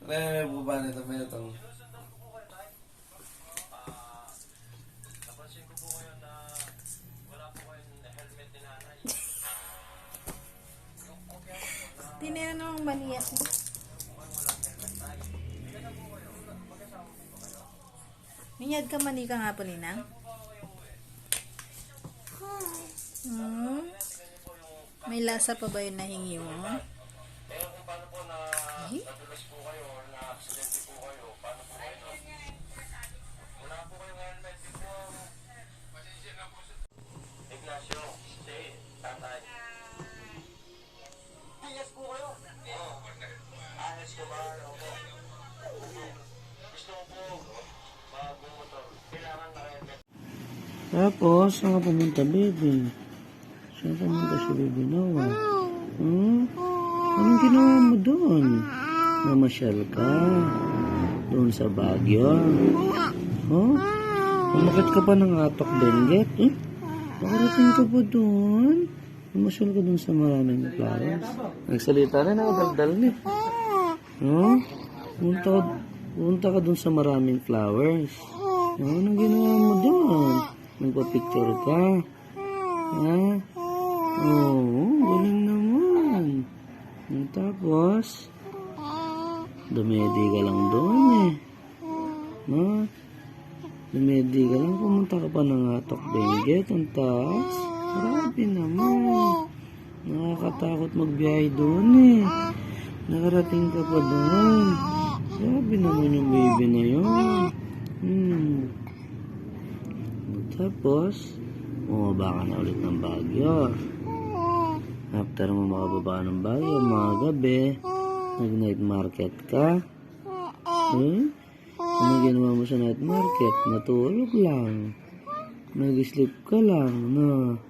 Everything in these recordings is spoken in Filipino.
May baba nito, may itong. Tinanong maniyak mo. Minyad ka manika nga po, Ninang? May lasa pa ba yung nahingi mo? Ay? Tapos, saan ka pumunta, baby? Saan pumunta si baby Noah? Anong ginawa mo doon? Namasyal ka? Doon sa Baguio? Umakit ka pa ng Atok Benguet? Nakarating ka pa doon? Namasyal ka doon sa maraming flowers? Nagsalita na, nakadaldal niya. Punta ka doon sa maraming flowers. Anong ginawa mo doon? Nagpa-picture ka? Galing naman. Tapos, dumedi ka lang doon eh. Dumedi ka lang, pumunta ka pa ng Atok Benguet, ang taas. Grabe naman. Nakakatakot magbiyahe doon eh. Nakarating ka pa doon. Grabe naman yung baby na yun. Tapos, bumaba ka na ulit ng Baguio. After mo makababa ng Baguio, mga gabi, nag-night market ka. Ano ginawa mo sa night market? Natulog lang. Nag-sleep ka lang, no?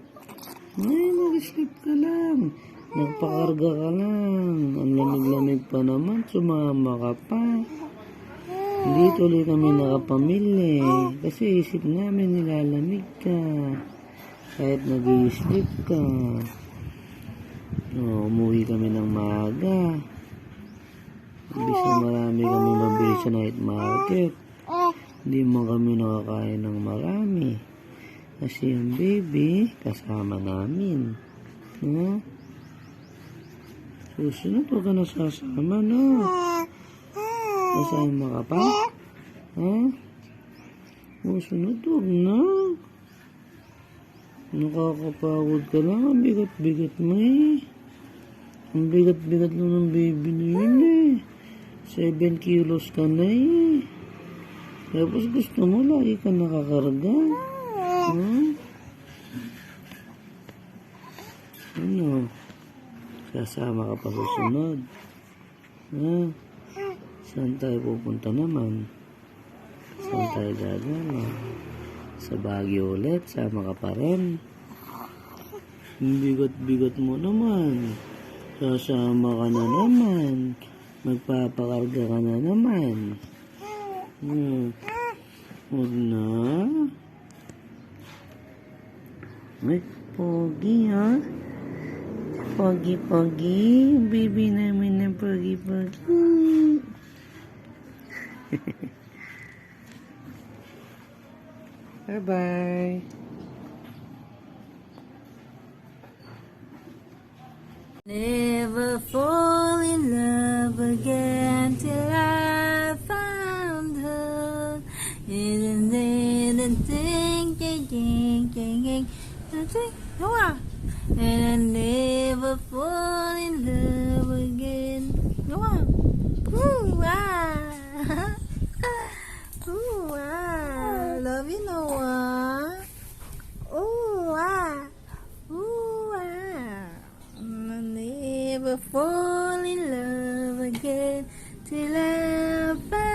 Nag-sleep ka lang. Nagpakarga ka lang. Ang lamig-lamig pa naman, sumama ka pa. Hindi tuloy kami nakapamili kasi isip namin nilalamig ka kahit nag-i-sleep ka. Umuwi kami ng maaga. Ibig na marami kami mabili sa night market. Hindi mo kami nakakain ng marami kasi yung baby kasama namin. Susunod huwag ka na sasama, no? Kasama ka pa? Sunod huwag na. Nakakapagod ka lang. Ang bigat-bigat mo eh. Ang bigat-bigat lang ng baby na yun eh. 7 kilos ka na eh. Tapos gusto mo lagi ka nakakarga. Ano? Kasama ka pa susunod. Saan tayo pupunta naman? Saan tayo gagala? Sa Baguio ulit, sama ka pa rin. Bigat-bigat mo naman. Sasama ka na naman. Magpapakarga ka na naman. Huwag na. Ay, pogi ha? Pogi-pogi. Baby namin na pogi-pogi. Bye-bye. Never fall in love again till I found her. And I never fall in love again. Love you, Noah. I'll never fall in love again till I find